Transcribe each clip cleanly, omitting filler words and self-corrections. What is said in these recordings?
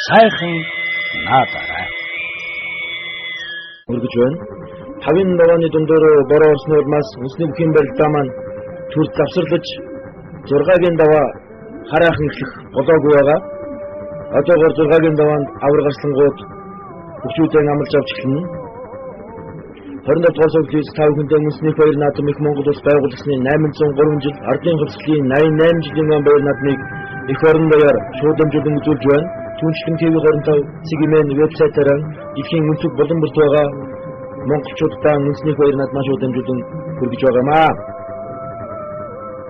сайхан наадаарай. Үргэж байна. 5 давааны дундуур бороо орсны улмаас үндэсний бүхийн барилдаа маань төр завсарлаж 6-гийн даваа хараахан эхлэх болоогүй байгаа. Одоогоор 6-гийн даваанд авар гарслангууд хүчүүдэн амлж авч эхэлнэ. 27 дугаар сүүлээс 5 хүнтэй үндэсний баяр наадам их Монгол улс байгуулагдсны 803 жил ардын хувьсгалын 88 жилийн өн баяр наадмыг их орон даяар шууд дамжуулан үзүүлж байна. Түүнчлэн TV25 Цэгмэн вебсайтаараа дэлхийн өнцөг болон бүрт байгаа монголчуудаа үндэсний баяр наадмаа шууд дамжуулан хүргэж байгаамаа.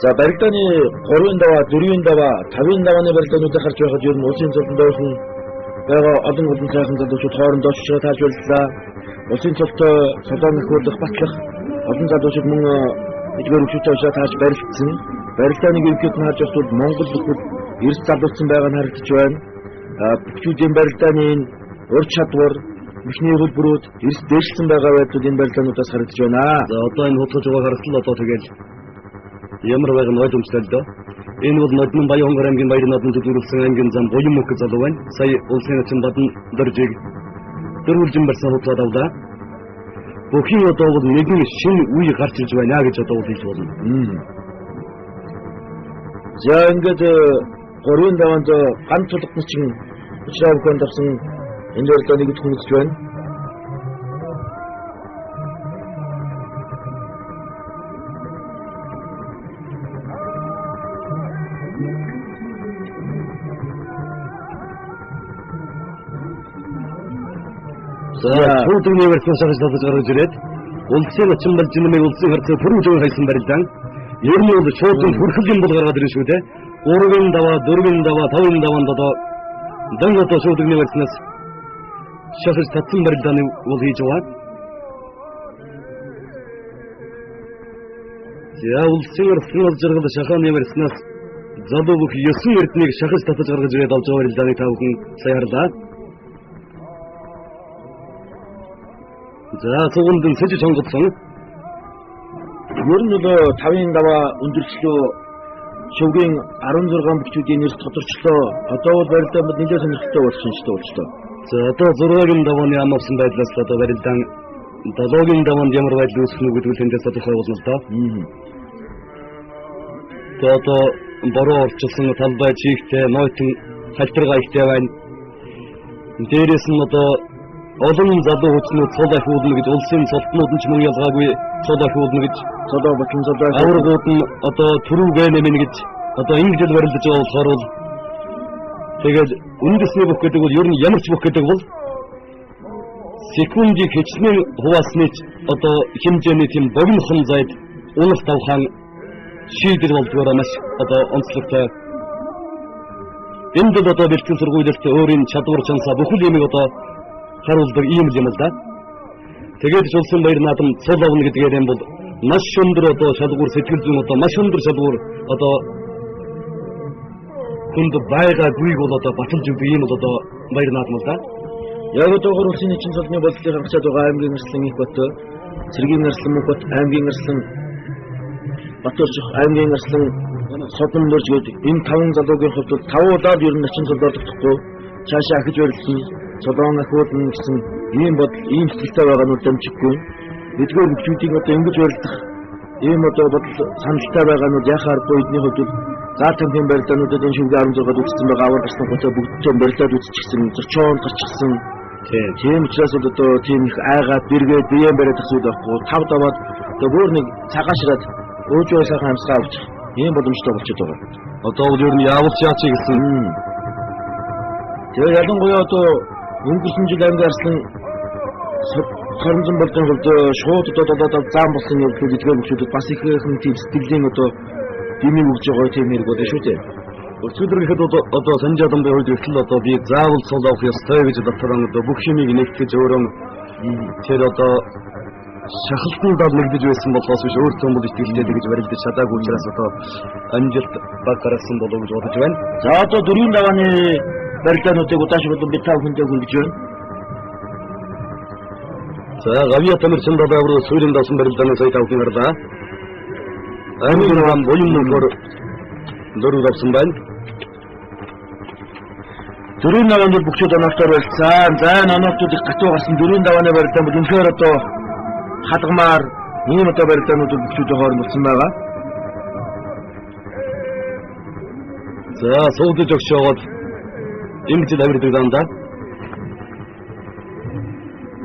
За барилдааны 3-ын даваа, 4-ийн даваа, 5-ын давааны барилдаануудыг харж байхад ер нь улсын цолтоос нь байгаа олон сайхан залуучууд хоорондоо шууршаа тааж байлаа. Улсын цолтой солон нөхөрлөх батлах олон залуучууд мөн эдгээр хүчтэй ушаа тааж барилдсан. Барилдааны гэркэд нь харж байхад Монгол бүхэл эрс залуучсан байгаа нь харагдаж байна. Бүхчүүдийн барилдааны ур чадвар, бүхний хөлбөрүүд эрс дээшлсэн байгаа байдлууд энэ барилдаануудаас харагдаж байна. За одоо энэ хөтлөж байгаа харагдал одоо тэгэл ямар байгааг нь ойлгомжтой л доо. Энэ бол Нодмон Баянгор аймгийн баяр наадмын төлөвлөсөн аймгийн зам Буян мөнх залуу байна. Сая улсын хачин Бадан дөржиг дөрвөлжин барсан хутлаад авлаа. Бүхий одоо бол нэгэн шинэ үе гарч ирж байна гэж одоо хэлж болно. За ингээд 3-ын даваанд ганц тулгын чин учраа бүхэн давсан энэ барилдааныг хүндэж байна. За шууд университет шахаж татаж гаргаж ирээд улсын очин барилжнымыг улсын харцаа төрөв жоо хайсан барилдаан ер нь бол шууд хүрхлийн бол гаргаад ирсэн шүү дээ. 3-ын даваа, 4-ын даваа, 5-ын даваанд одоо дан одоо шууд университетээс шахаж татсан барилдааны бол хийж байгаа. За улсын орсон жаргал шахан университетээс залуу бүх 9 эрднийг шахаж татаж гаргаж ирээд авч байгаа барилдааны тавхан сая харлаа. За цугундын сэжиж хонгоцсон. Ер нь бол 5-ын даваа өндөрчлөө шүвгийн 16 бүхчүүдийн нэр тодорчлоо. Одоо бол барилдаанд нэлээд сонирхолтой болсон шүү дээ. За одоо 6-гийн давааны ам авсан байдлаас одоо барилдаан 7-гийн даваанд ямар байдал үүсэх нь гэдэг үндээс тодорхой болно л доо. Одоо бороо орчилсон талбай чигтэй нойтон хальтргаа ихтэй байна. Дээрээс нь одоо олон залуу хүчнүүд цол ахиулна гэж улсын цолтнууд нь ч мөн ялгаагүй цол ахиулна гэж цолоо батлан цолоо аврагууд нь одоо түрүү гэнэмэн гэж одоо ингэж л барилдаж байгаа болохоор бол тэгээд үндэсний бүх гэдэг бол ер нь ямар ч бүх гэдэг бол секундыг хичнээн хуваасны одоо хэмжээний тийм богинохон зайд унах тавхан шийдэл болдгоороо маш одоо онцлогтой. Энд л одоо бэлтгэл сургуулиарт өөрийн чадвар чансаа бүхэл юмыг одоо харуулдаг ийм л юм л да. Тэгээд ч улсын баяр наадам цол авна гэдгээр юм бол маш өндөр одоо шалгуур сэтгэл зүйн одоо маш өндөр шалгуур одоо хүнд байгаагүйг бол одоо баталж өгдөг ийм л одоо баяр наадам л да. Яг одоогор улсын нэгэн цолны бодлыг хангачаад байгаа аймгийн арслан их бот, Цэргийн арслан Мөнхбат, аймгийн арслан Батөрч, аймгийн арслан Содон дөрж гэдэг энэ 5 залуугийн хувьд 5 удаад ер нь начин цолоор тогтохгүй цаашаа ахиж барилсан цолоон ахиулна гэсэн ийм бодол ийм сэтгэлтэй байгаа нь дамжиггүй. Эдгээр бүхчүүдийг одоо ингэж барилдах ийм одоо бодол саналтай байгаа нь яхааргүй эдний хувьд заа тамхин барилдаануудад энэ шүлгээ 16-д үзсэн байгаа авар гарсан готоо бүгдтэй барилдаад үзчихсэн, зөрчөөнд гарчихсан. Тийм учраас одоо тийм их айгаад бэргээ биеэ бариад асуудал байхгүй. 5 даваад одоо бүр нэг цагаашраад өөжөө сайхан амсгаа авч ийм боломжтой болчиход байгаа. Одоо бол ер нь яавч яач гэсэн. Тэгээ ялангуяа одоо өнгөрсөн жил аймгийн арслан Соронзон болдын хувьд шууд одоо заан болсон явдлууд эдгээр бүхчүүдэд бас ихээхэн тийм сэтгэлийн одоо дэмий өгж байгаа тийм хэрэг болно шүү дээ. Өчигдөр ихэд одоо Санжаадан бай хувьд ихтэл одоо би заавал цол авах ёстой гэж доторон одоо бүх юмыг нэгтгэж өөрөө тэр одоо шахалтын дал нэгдэж байсан болохоос биш өөртөө бол итгэлтэй гэж барилдаж чадаагүй учраас одоо амжилт баг гаргасан болов гэж бодож байна. За одоо 4-ийн давааны барилдаануудыг удаашруулан бид 5 хүндээ хүргэж байна. За гавья тамирчин даваа сүүлийн давсан барилдааны сая 5 хүн гарлаа. Аймгийн Буян мөнхөр дөрөв давсан байна. Дөрвөн даваанд бүгд оноогтоор байлцсан. За энэ оноогтуудыг гатуу гарсан дөрвөн давааны барилдаанууд үнэхээр одоо хадгамаар ийм одоо барилдаанууд бүгдийн хооронд болсон байгаа. За суудаж өгшөөгд ингэж давирдаг дандаа.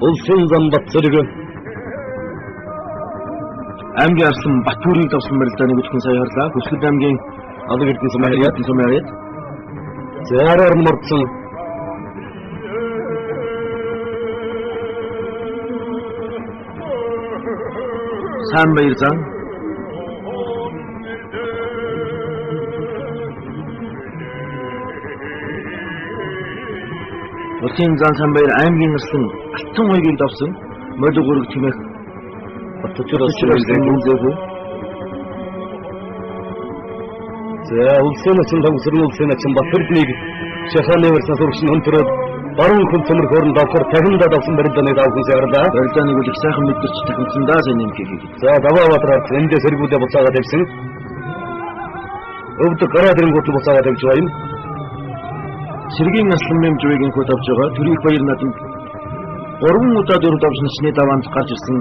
Улсын зам Батцэрэг аймгийн арслан Батбүрийг давсан барилдааны бүхэн сая харлаа. Хүсгэд аймгийн алга эрдэнэ сумариад заараар мордсон Сайн баяр зан. Улсын зан Сайн баяр аймгийн арслан Алтан хоёрыг давсан Молиг гүрэг тимэх Батцэрэг зэвүү. За улсын ачин давсрын улсын ачин Батбүрийг шаханы версна сургын өнтөрөд баруун хүн цөмөр хооронд давхар тахиндаа давсан барилдааны давхан саярлаа. Барилдааныг үл их сайхан мэдэрч тахимсан даа сайн юм хийх. За Даваабаатар эндээ сэргүүлээ буцаагаад тавьсан. Өвд гараад ирэнгүүт буцаагаад тавьж байна. Сэргийн аслан мэмжвэгийн хот авч байгаа. Төрийг баяр надад 3 удаа дөрөв давсан сны даваанд гарч ирсэн.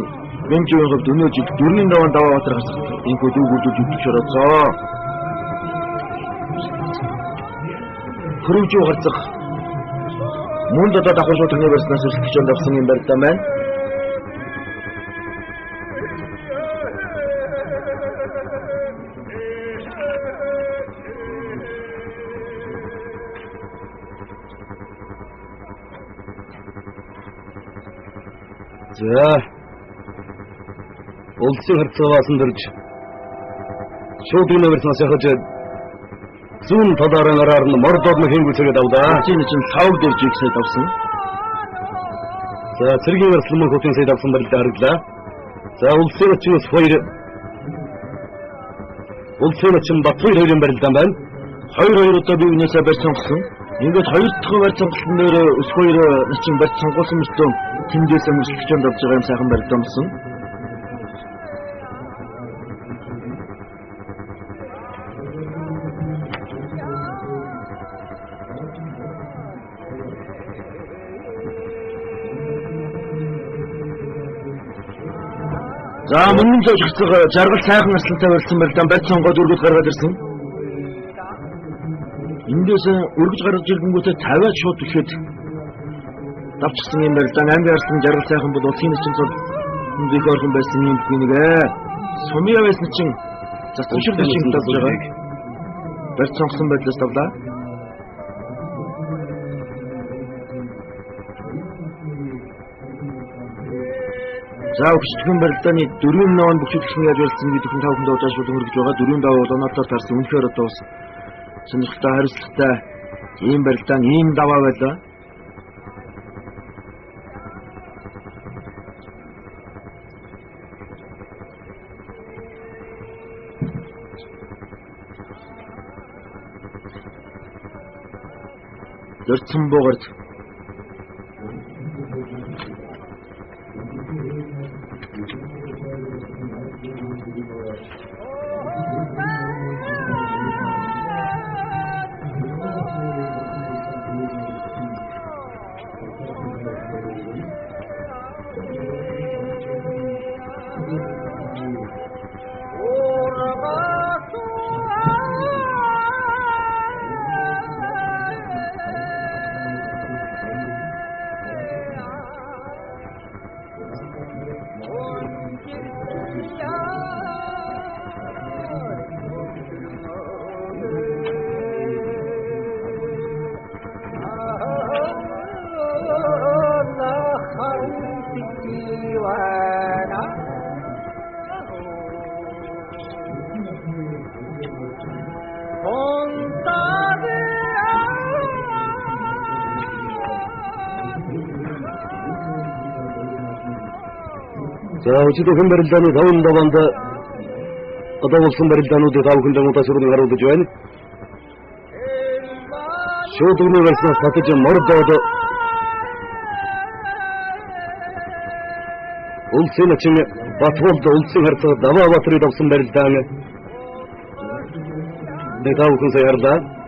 Мэмжвэгийн хувьд өнөө жил 4 даваанд Даваабаатар гарсан. Энэ хот үүгүүд үдчих шороцоо. Хөрөвжөө гарцах мөнд одоо давхар шуутганы барьснаас өсөлтөж давсан юм барилдаан байна. За улсын харьцаагаас дөрж шууд энэ барьснаас яхаж зүүн талаараа нараар нь мордод мөхөнгөсөд авлаа. Чинь савг дөрж ихсээ давсан. За цэргийн арслан хотын сая давсан барилдаа харагдлаа. За улсын ачаас хоёр улсын ачин Батбүр хоёрын барилдаан байна. Хоёр удаа би өнөөсөө барь сонгосон. Ингээд хоёр дахь барь сонголтын дээр өс хоёр начин барь сонгосон мөртөө тэндээс мөслөгч давж байгаа юм сайхан барилдаан болсон. За мөн зөвхөн жаргал сайхан арслантай барьсан барилдаан барь сонгоод өргөд гаргаад ирсэн. Эндээс өргөж гаргаж ирэнгүүтээ 50-аад шууд түлхээд давчсан юм барилдаан аймгийн арслан жаргал сайхан бол улсын чинь цол их орхон байсан юм бүхий нэгэ. Сумья байсан чинь засварчил дэчиг давж байгаа. Барь сонгосон байдлаас давлаа. За өчтгөн барилдааны 4 ноон бүхчүүлсэн яаж болсон гэдэг хүн тавханд удааш болон хөргөж байгаа 4 даваа болоноотоор тарсан үнэхээр одоо бас сонирхолтой хариуцлагатай ийм барилдаан ийм даваа байлаа. Дөрцөн буугард За өчигдөр барилдааны 5 даваанд одоо улсын барилдаануудыг 5 хүндээ мутасрын гаруудж байна. Шууд өнөө барьснаас татаж мордоод улсын ачин Батболд улсын харьцаа Даваабаатарыг давсан барилдаан 5 хүн сая харлаа.